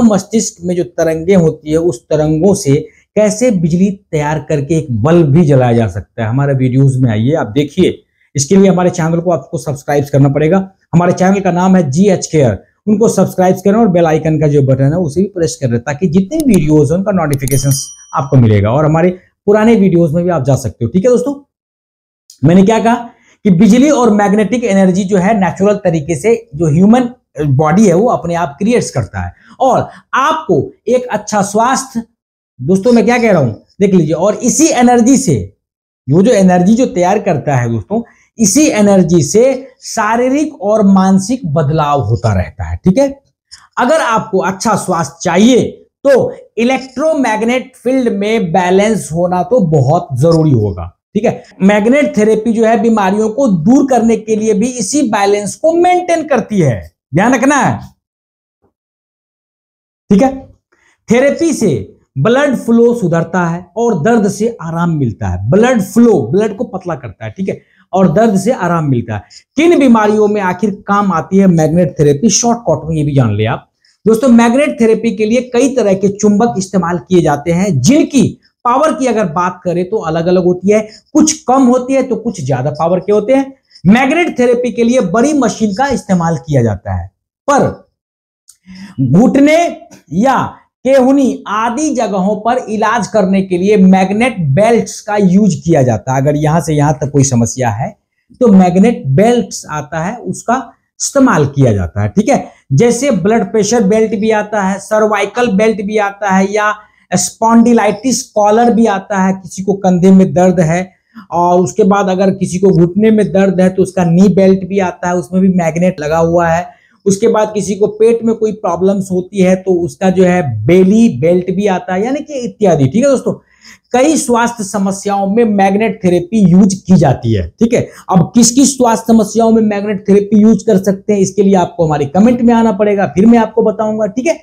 मस्तिष्क में जो तरंगे होती है उस तरंगों से कैसे बिजली तैयार करके एक बल्ब भी जलाया जा सकता है। हमारे वीडियोस में आइए, आप देखिए। इसके लिए हमारे चैनल को आपको सब्सक्राइब करना पड़ेगा। हमारे चैनल का नाम है GH केयर, उनको सब्सक्राइब करें और बेल आइकन का जो बटन है उसे भी प्रेस कर दें ताकि जितने वीडियोस हैं उनका नोटिफिकेशंस आपको मिलेगा, और हमारे पुराने वीडियोस में भी आप जा सकते हो। ठीक है दोस्तों, मैंने क्या कहा कि बिजली और मैग्नेटिक एनर्जी जो है नेचुरल तरीके से जो ह्यूमन बॉडी है वो अपने आप क्रिएट्स करता है, और आपको एक अच्छा स्वास्थ्य, दोस्तों मैं क्या कह रहा हूं देख लीजिए, और इसी एनर्जी से जो एनर्जी जो तैयार करता है दोस्तों, इसी एनर्जी से शारीरिक और मानसिक बदलाव होता रहता है। ठीक है, अगर आपको अच्छा स्वास्थ्य चाहिए तो इलेक्ट्रोमैग्नेट फील्ड में बैलेंस होना तो बहुत जरूरी होगा। ठीक है, मैग्नेट थेरेपी जो है बीमारियों को दूर करने के लिए भी इसी बैलेंस को मेंटेन करती है, ध्यान रखना है। ठीक है, थेरेपी से ब्लड फ्लो सुधरता है और दर्द से आराम मिलता है। ब्लड फ्लो, ब्लड को पतला करता है, ठीक है, और दर्द से आराम मिलता है। किन बीमारियों में आखिर काम आती है मैग्नेट थेरेपी? शॉर्टकट में ये भी जान ले आप दोस्तों। मैग्नेट थेरेपी के लिए कई तरह के चुंबक इस्तेमाल किए जाते हैं, जिनकी पावर की अगर बात करें तो अलग अलग होती है, कुछ कम होती है तो कुछ ज्यादा पावर के होते हैं। मैग्नेट थेरेपी के लिए बड़ी मशीन का इस्तेमाल किया जाता है, पर घुटने या केहुनी आदि जगहों पर इलाज करने के लिए मैग्नेट बेल्ट्स का यूज किया जाता है। अगर यहां से यहां तक कोई समस्या है तो मैग्नेट बेल्ट्स आता है, उसका इस्तेमाल किया जाता है, ठीक है। जैसे ब्लड प्रेशर बेल्ट भी आता है, सर्वाइकल बेल्ट भी आता है, या स्पॉन्डिलाइटिस कॉलर भी आता है, किसी को कंधे में दर्द है। और उसके बाद अगर किसी को घुटने में दर्द है तो उसका नी बेल्ट भी आता है, उसमें भी मैग्नेट लगा हुआ है। उसके बाद किसी को पेट में कोई प्रॉब्लम्स होती है तो उसका जो है बेली बेल्ट भी आता है, यानी कि इत्यादि, ठीक है दोस्तों। कई स्वास्थ्य समस्याओं में मैग्नेट थेरेपी यूज की जाती है, ठीक है। अब किस किस स्वास्थ्य समस्याओं में मैग्नेट थेरेपी यूज कर सकते हैं, इसके लिए आपको हमारे कमेंट में आना पड़ेगा, फिर मैं आपको बताऊंगा, ठीक है।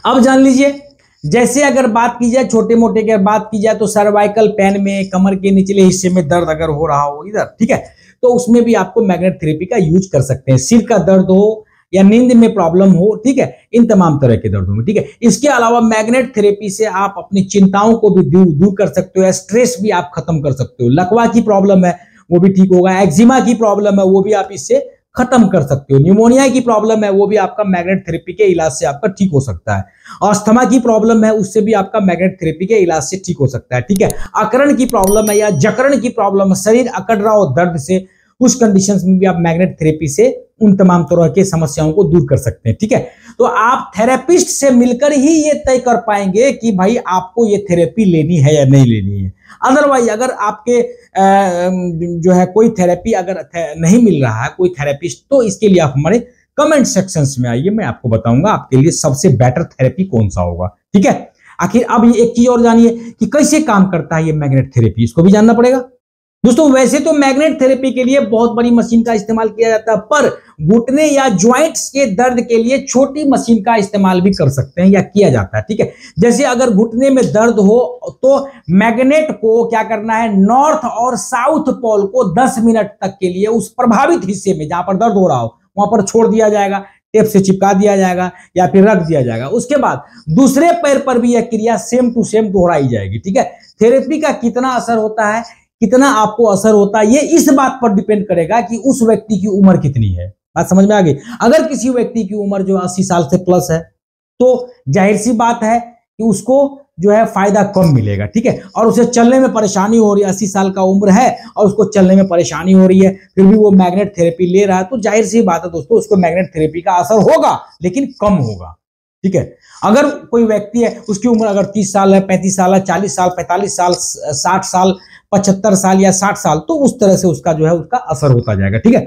अब जान लीजिए, जैसे अगर बात की जाए छोटे मोटे की बात की जाए तो सर्वाइकल पेन में, कमर के निचले हिस्से में दर्द अगर हो रहा हो इधर, ठीक है, तो उसमें भी आपको मैग्नेट थेरेपी का यूज कर सकते हैं। सिर का दर्द हो या नींद में प्रॉब्लम हो, ठीक है, इन तमाम तरह के दर्दों में, ठीक है। इसके अलावा मैग्नेट थेरेपी से आप अपनी चिंताओं को भी दूर कर सकते हो, स्ट्रेस भी आप खत्म कर सकते हो। लकवा की प्रॉब्लम है वो भी ठीक होगा, एक्जिमा की प्रॉब्लम है वो भी आप इससे खत्म कर सकते हो, निमोनिया की प्रॉब्लम है वो भी आपका मैग्नेट थेरेपी के इलाज से आपका ठीक हो सकता है, अस्थमा की प्रॉब्लम है उससे भी आपका मैग्नेट थेरेपी के इलाज से ठीक हो सकता है, ठीक है। अकरण की प्रॉब्लम है या जकरण की प्रॉब्लम है, शरीर अकड़ रहा हो दर्द से, उस कंडीशंस में भी आप मैग्नेट थेरेपी से उन तमाम तरह के समस्याओं को दूर कर सकते हैं, ठीक है। तो आप थेरेपिस्ट से मिलकर ही ये तय कर पाएंगे कि भाई आपको ये थेरेपी लेनी है या नहीं लेनी है। अदरवाइज अगर आपके जो है कोई थेरेपी अगर नहीं मिल रहा है कोई थेरेपिस्ट, तो इसके लिए आप हमारे कमेंट सेक्शंस में आइए, मैं आपको बताऊंगा आपके लिए सबसे बेटर थेरेपी कौन सा होगा, ठीक है। आखिर अब ये एक चीज और जानिए कि कैसे काम करता है ये मैग्नेट थेरेपी, इसको भी जानना पड़ेगा दोस्तों। वैसे तो मैग्नेट थेरेपी के लिए बहुत बड़ी मशीन का इस्तेमाल किया जाता है, पर घुटने या ज्वाइंट्स के दर्द के लिए छोटी मशीन का इस्तेमाल भी कर सकते हैं या किया जाता है, ठीक है। जैसे अगर घुटने में दर्द हो तो मैग्नेट को क्या करना है, नॉर्थ और साउथ पोल को 10 मिनट तक के लिए उस प्रभावित हिस्से में जहां पर दर्द हो रहा हो वहां पर छोड़ दिया जाएगा, टेप से चिपका दिया जाएगा या फिर रख दिया जाएगा। उसके बाद दूसरे पैर पर भी यह क्रिया सेम टू सेम दोहराई जाएगी, ठीक है। थेरेपी का कितना असर होता है, कितना आपको असर होता है, ये इस बात पर डिपेंड करेगा कि उस व्यक्ति की उम्र कितनी है। बात समझ में आ गई। अगर किसी व्यक्ति की उम्र जो 80 साल से प्लस है तो जाहिर सी बात है कि उसको जो है फायदा कम मिलेगा, ठीक है। और उसे चलने में परेशानी हो रही है, 80 साल का उम्र है और उसको चलने में परेशानी हो रही है, फिर भी वो मैग्नेट थेरेपी ले रहा है, तो जाहिर सी बात है दोस्तों उसको मैग्नेट थेरेपी का असर होगा लेकिन कम होगा, ठीक है। अगर कोई व्यक्ति है उसकी उम्र अगर 30 साल है, 35 साल है, 40 साल, 45 साल, 60 साल, 75 साल या 60 साल, तो उस तरह से उसका जो है उसका असर होता जाएगा, ठीक है।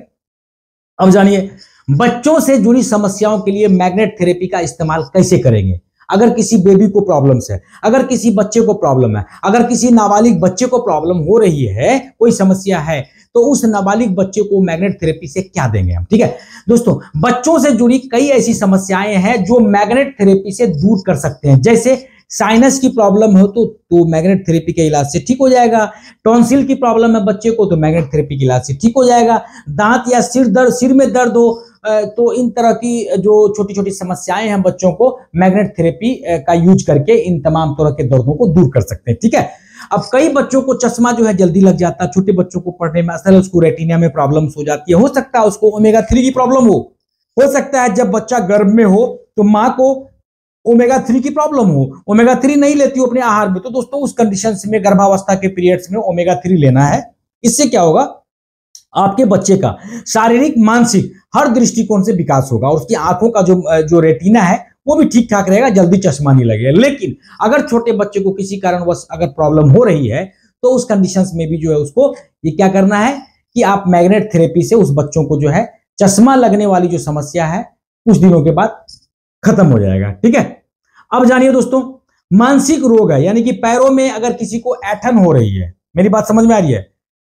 अब जानिए बच्चों से जुड़ी समस्याओं के लिए मैग्नेट थेरेपी का इस्तेमाल कैसे करेंगे। अगर किसी बेबी को प्रॉब्लम्स है, अगर किसी बच्चे को प्रॉब्लम है, अगर किसी नाबालिग बच्चे को प्रॉब्लम हो रही है, कोई समस्या है, तो उस नाबालिग बच्चे को मैग्नेट थेरेपी से क्या देंगे हम, ठीक है दोस्तों। बच्चों से जुड़ी कई ऐसी समस्याएं हैं जो मैग्नेट थेरेपी से दूर कर सकते हैं। जैसे साइनस की प्रॉब्लम हो तो मैग्नेट थेरेपी के इलाज से ठीक हो जाएगा। टॉन्सिल की प्रॉब्लम है बच्चे को तो मैग्नेट थेरेपी के इलाज से ठीक हो जाएगा। दांत या सिर में दर्द हो तो इन तरह की जो छोटी छोटी समस्याएं हैं बच्चों को मैग्नेट थेरेपी का यूज करके इन तमाम तरह के दर्दों को दूर कर सकते हैं, ठीक है। अब कई बच्चों को चश्मा जो है जल्दी लग जाता है, छोटे बच्चों को पढ़ने में असल उसको रेटिना में प्रॉब्लम्स हो जाती है, हो सकता है उसको ओमेगा 3 की प्रॉब्लम हो सकता है जब बच्चा गर्भ में हो तो माँ को ओमेगा 3 की प्रॉब्लम हो, ओमेगा 3 नहीं लेती हो अपने आहार में, तो दोस्तों उस कंडीशन में गर्भावस्था के पीरियड्स में ओमेगा 3 लेना है। इससे क्या होगा, आपके बच्चे का शारीरिक मानसिक हर दृष्टिकोण से विकास होगा और उसकी आंखों का जो रेटिना है वो भी ठीक ठाक रहेगा, जल्दी चश्मा नहीं लगेगा। लेकिन अगर छोटे बच्चे को किसी कारणवश अगर प्रॉब्लम हो रही है तो उस कंडीशंस में भी जो है उसको ये क्या करना है कि आप मैग्नेट थेरेपी से उस बच्चों को जो है चश्मा लगने वाली जो समस्या है कुछ दिनों के बाद खत्म हो जाएगा, ठीक है। अब जानिए दोस्तों मानसिक रोग है, यानी कि पैरों में अगर किसी को ऐंठन हो रही है, मेरी बात समझ में आ रही है,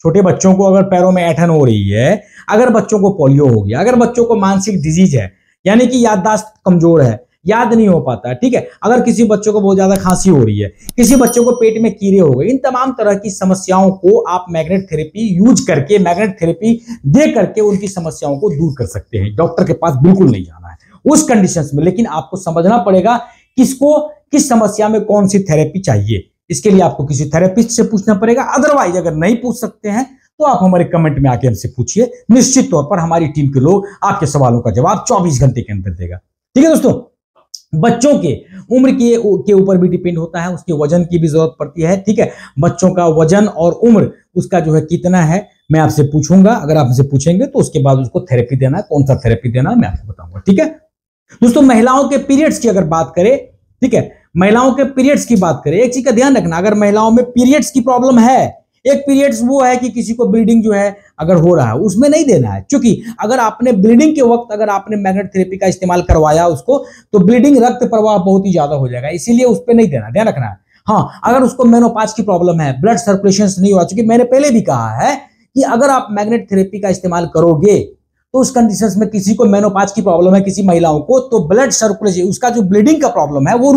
छोटे बच्चों को अगर पैरों में ऐंठन हो रही है, अगर बच्चों को पोलियो हो गया, अगर बच्चों को मानसिक डिजीज है यानी कि याददाश्त कमजोर है याद नहीं हो पाता है, ठीक है। अगर किसी बच्चों को बहुत ज्यादा खांसी हो रही है, किसी बच्चों को पेट में कीड़े हो गए, इन तमाम तरह की समस्याओं को आप मैग्नेट थेरेपी यूज करके, मैग्नेट थेरेपी दे करके उनकी समस्याओं को दूर कर सकते हैं। डॉक्टर के पास बिल्कुल नहीं जाना है उस कंडीशंस में, लेकिन आपको समझना पड़ेगा किसको किस समस्या में कौन सी थेरेपी चाहिए। इसके लिए आपको किसी थेरेपिस्ट से पूछना पड़ेगा। अदरवाइज अगर नहीं पूछ सकते हैं तो आप हमारे कमेंट में आके हमसे पूछिए, निश्चित तौर पर हमारी टीम के लोग आपके सवालों का जवाब 24 घंटे के अंदर देगा। ठीक है दोस्तों, बच्चों के उम्र के ऊपर भी डिपेंड होता है, उसके वजन की भी जरूरत पड़ती है, ठीक है। बच्चों का वजन और उम्र उसका जो है कितना है मैं आपसे पूछूंगा। अगर आप मुझसे पूछेंगे तो उसके बाद उसको थेरेपी देना है, कौन सा थेरेपी देना है मैं आपको बताऊंगा, ठीक है दोस्तों। महिलाओं के पीरियड्स की अगर बात करें, ठीक है, महिलाओं के पीरियड्स की बात करें, एक चीज का ध्यान रखना, अगर महिलाओं में पीरियड्स की प्रॉब्लम है, एक पीरियड्स वो है कि किसी को ब्लीडिंग जो है अगर हो रहा है, उसमें नहीं देना है, क्योंकि अगर आपने ब्लीडिंग के वक्त अगर आपने मैग्नेट थेरेपी का इस्तेमाल करवाया उसको, तो ब्लीडिंग रक्त प्रवाह बहुत ही ज्यादा हो जाएगा, इसीलिए उस पर नहीं देना, ध्यान रखना है। हाँ, अगर उसको मेनोपाज की प्रॉब्लम है, ब्लड सर्कुलेशन नहीं हुआ, क्योंकि मैंने पहले भी कहा है कि अगर आप मैग्नेट थेरेपी का इस्तेमाल करोगे तो उस कंडीशंस में किसी को मेनोपाज की प्रॉब्लम है, किसी महिलाओं को, तो ब्लड सर्कुलेशन, उसका जो ब्लीडिंग का प्रॉब्लम है वो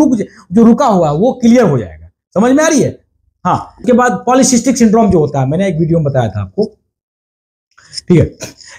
रुका हुआ है वो क्लियर हो जाएगा। समझ में आ रही है? हाँ, उसके बाद पॉलीसिस्टिक सिंड्रोम जो होता है, मैंने एक वीडियो में बताया था आपको, ठीक है।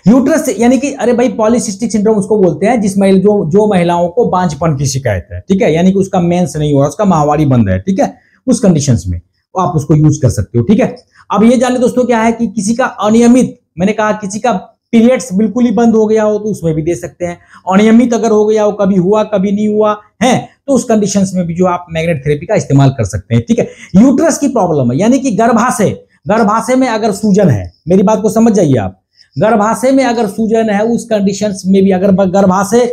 यूट्रस यानी कि अरे भाई पॉलीसिस्टिक सिंड्रोम उसको बोलते हैं जिस जो महिलाओं को बांझपन की शिकायत है, ठीक है, यानी कि उसका मेंस नहीं हो रहा, उसका माहवारी बंद है, ठीक है, उस कंडीशंस में आप उसको यूज कर सकते हो, ठीक है। अब ये जाने दोस्तों क्या है कि किसी का अनियमित, मैंने कहा किसी का पीरियड्स बिल्कुल ही बंद हो गया हो तो उसमें भी दे सकते हैं। अनियमित अगर हो गया हो, कभी हुआ कभी नहीं हुआ है, तो उस कंडीशंस में भी जो आप मैग्नेट थेरेपी का इस्तेमाल कर सकते हैं, ठीक है। यूट्रस की प्रॉब्लम है, यानी कि गर्भाशय में अगर सूजन है, मेरी बात को समझ जाइए आप, गर्भाशय में अगर सूजन है, उस कंडीशंस में भी अगर गर्भाशय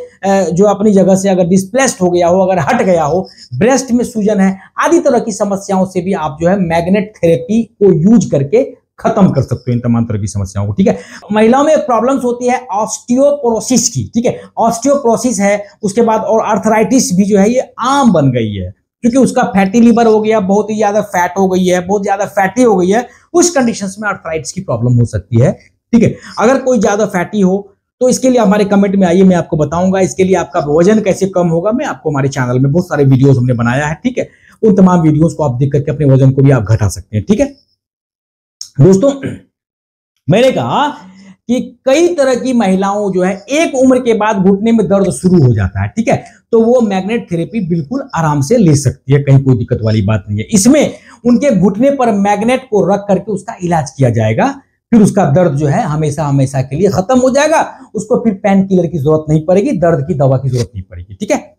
जो अपनी जगह से अगर डिस्प्लेस्ड हो गया हो, अगर हट गया हो, ब्रेस्ट में सूजन है, आदि तरह की समस्याओं से भी आप जो है मैग्नेट थेरेपी को यूज करके खत्म कर सकते हो इन तमाम तरह की समस्याओं को, ठीक है। महिलाओं में प्रॉब्लम्स होती है ऑस्टियोपोरोसिस की, ठीक है, ऑस्टियोपोरोसिस है, उसके बाद और आर्थराइटिस भी जो है ये आम बन गई है, क्योंकि उसका फैटी लिवर हो गया, बहुत ही ज्यादा फैट हो गई है, बहुत ज्यादा फैटी हो गई है, उस कंडीशंस में आर्थराइटिस की प्रॉब्लम हो सकती है, ठीक है। अगर कोई ज्यादा फैटी हो तो इसके लिए हमारे कमेंट में आइए, मैं आपको बताऊंगा इसके लिए आपका वजन कैसे कम होगा। मैं आपको हमारे चैनल में बहुत सारे वीडियोस हमने बनाया है, ठीक है, उन तमाम वीडियोस को आप देख करके अपने वजन को भी आप घटा सकते हैं, ठीक है दोस्तों। मैंने कहा कि कई तरह की महिलाओं जो है एक उम्र के बाद घुटने में दर्द शुरू हो जाता है, ठीक है, तो वो मैग्नेट थेरेपी बिल्कुल आराम से ले सकती है, कहीं कोई दिक्कत वाली बात नहीं है। इसमें उनके घुटने पर मैग्नेट को रख करके उसका इलाज किया जाएगा, फिर उसका दर्द जो है हमेशा हमेशा के लिए खत्म हो जाएगा, उसको फिर पेन किलर की जरूरत नहीं पड़ेगी, दर्द की दवा की जरूरत नहीं पड़ेगी, ठीक है।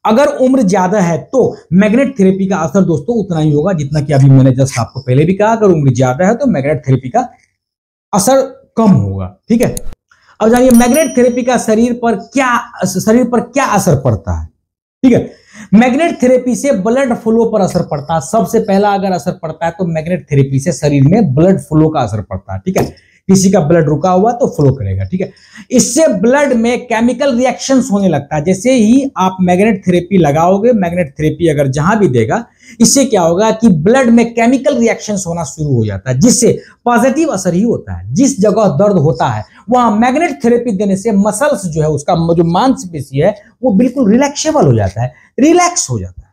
अगर उम्र ज्यादा है तो मैग्नेट थेरेपी का असर दोस्तों उतना ही होगा जितना कि अभी मैंने जस्ट आपको पहले भी कहा, अगर उम्र ज्यादा है तो मैग्नेट थेरेपी का असर कम होगा, ठीक है। अब जानिए मैग्नेट थेरेपी का शरीर पर क्या असर पड़ता है, ठीक है। मैग्नेट थेरेपी से ब्लड फ्लो पर असर पड़ता है। सबसे पहला अगर असर पड़ता है तो मैग्नेट थेरेपी से शरीर में ब्लड फ्लो का असर पड़ता है, ठीक है। किसी का ब्लड रुका हुआ तो फ्लो करेगा, ठीक है। इससे ब्लड में केमिकल रिएक्शंस होने लगता है। जैसे ही आप मैग्नेट थेरेपी लगाओगे, मैग्नेट थेरेपी अगर जहां भी देगा, इससे क्या होगा कि ब्लड में केमिकल रिएक्शंस होना शुरू हो जाता है, जिससे पॉजिटिव असर ही होता है। जिस जगह दर्द होता है वहां मैग्नेट थेरेपी देने से मसल्स जो है, उसका जो मांसपेशी है वो बिल्कुल रिलैक्सेबल हो जाता है, रिलैक्स हो जाता है,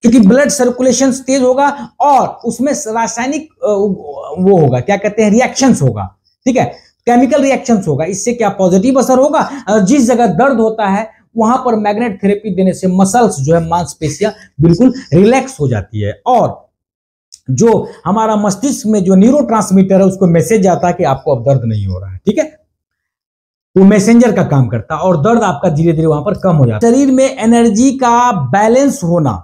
क्योंकि ब्लड सर्कुलेशन तेज होगा और उसमें रासायनिक वो होगा, क्या कहते हैं, रिएक्शंस होगा, ठीक है, केमिकल रिएक्शंस होगा। इससे क्या पॉजिटिव असर होगा, जिस जगह दर्द होता है वहां पर मैग्नेट थेरेपी देने से मसल्स जो है, मांसपेशियां बिल्कुल रिलैक्स हो जाती है, और जो हमारा मस्तिष्क में जो न्यूरोट्रांसमीटर है उसको मैसेज आता है कि आपको अब दर्द नहीं हो रहा है, ठीक है, वो मैसेंजर का काम करता है और दर्द आपका धीरे धीरे वहां पर कम हो जाता है। शरीर में एनर्जी का बैलेंस होना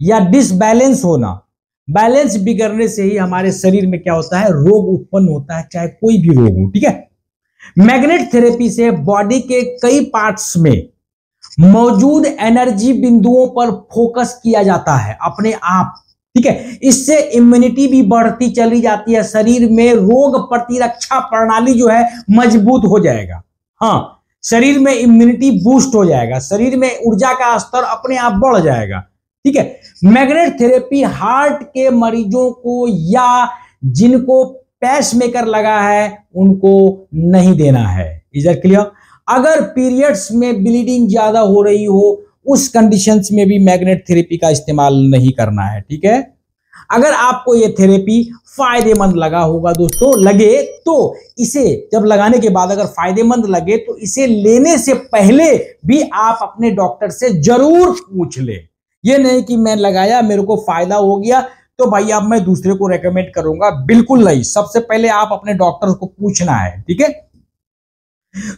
या डिसबैलेंस होना, बैलेंस बिगड़ने से ही हमारे शरीर में क्या होता है, रोग उत्पन्न होता है, चाहे कोई भी रोग हो, ठीक है। मैग्नेट थेरेपी से बॉडी के कई पार्ट्स में मौजूद एनर्जी बिंदुओं पर फोकस किया जाता है अपने आप, ठीक है। इससे इम्यूनिटी भी बढ़ती चली जाती है, शरीर में रोग प्रतिरक्षा प्रणाली जो है मजबूत हो जाएगा। हाँ, शरीर में इम्यूनिटी बूस्ट हो जाएगा, शरीर में ऊर्जा का स्तर अपने आप बढ़ जाएगा, ठीक है। मैग्नेट थेरेपी हार्ट के मरीजों को या जिनको पेसमेकर लगा है उनको नहीं देना है। Is that clear? अगर पीरियड्स में ब्लीडिंग ज्यादा हो रही हो, उस कंडीशंस में भी मैग्नेट थेरेपी का इस्तेमाल नहीं करना है। ठीक है, अगर आपको ये थेरेपी फायदेमंद लगा होगा दोस्तों, लगे तो इसे जब लगाने के बाद अगर फायदेमंद लगे तो इसे लेने से पहले भी आप अपने डॉक्टर से जरूर पूछ ले। ये नहीं कि मैं लगाया मेरे को फायदा हो गया तो भाई अब मैं दूसरे को रेकमेंड करूंगा, बिल्कुल नहीं। सबसे पहले आप अपने डॉक्टर को पूछना है। ठीक है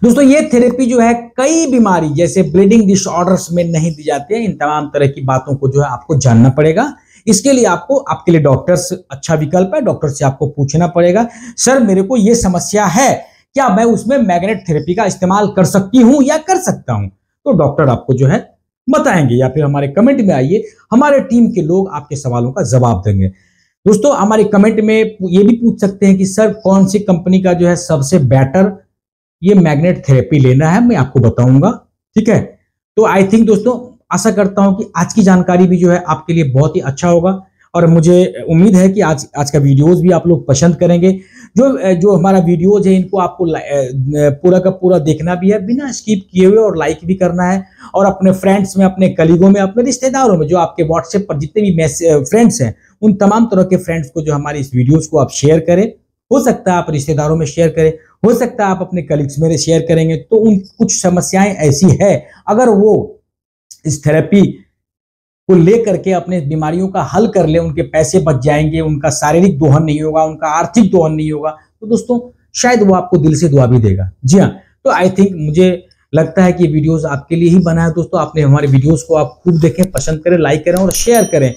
दोस्तों, ये थेरेपी जो है कई बीमारी जैसे ब्लीडिंग डिसऑर्डर्स में नहीं दी जाती है। इन तमाम तरह की बातों को जो है आपको जानना पड़ेगा। इसके लिए आपके लिए डॉक्टर्स अच्छा विकल्प है। डॉक्टर से आपको पूछना पड़ेगा, सर मेरे को ये समस्या है, क्या मैं उसमें मैग्नेट थेरेपी का इस्तेमाल कर सकती हूं या कर सकता हूं? तो डॉक्टर आपको जो है बताएंगे, या फिर हमारे कमेंट में आइए, हमारे टीम के लोग आपके सवालों का जवाब देंगे। दोस्तों हमारे कमेंट में ये भी पूछ सकते हैं कि सर कौन सी कंपनी का जो है सबसे बेटर ये मैग्नेट थेरेपी लेना है, मैं आपको बताऊंगा। ठीक है, तो आई थिंक दोस्तों आशा करता हूं कि आज की जानकारी भी जो है आपके लिए बहुत ही अच्छा होगा, और मुझे उम्मीद है कि आज का वीडियोस भी आप लोग पसंद करेंगे। जो हमारा वीडियोज है इनको आपको पूरा का पूरा देखना भी है बिना स्किप किए हुए, और लाइक भी करना है, और अपने फ्रेंड्स में, अपने कलीगों में, अपने रिश्तेदारों में, जो आपके व्हाट्सएप पर जितने भी फ्रेंड्स हैं उन तमाम तरह के फ्रेंड्स को जो हमारे इस वीडियोज को आप शेयर करें। हो सकता है आप रिश्तेदारों में शेयर करें, हो सकता है आप अपने कलीग्स में शेयर करेंगे तो उन कुछ समस्याएं ऐसी है, अगर वो इस थेरेपी को लेकर के अपने बीमारियों का हल कर ले, उनके पैसे बच जाएंगे, उनका शारीरिक दोहन नहीं होगा, उनका आर्थिक दोहन नहीं होगा, तो दोस्तों शायद वो आपको दिल से दुआ भी देगा। जी हाँ, तो आई थिंक मुझे लगता है कि वीडियोस आपके लिए ही बना है। दोस्तों आपने हमारे वीडियोस को आप खूब देखें, पसंद करें, लाइक करें और शेयर करें।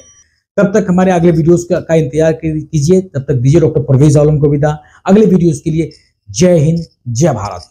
तब तक हमारे अगले वीडियोस का इंतजार कीजिए। तब तक दीजिए डॉक्टर परवेज आलम को विदा। अगले वीडियोस के लिए जय हिंद, जय भारत।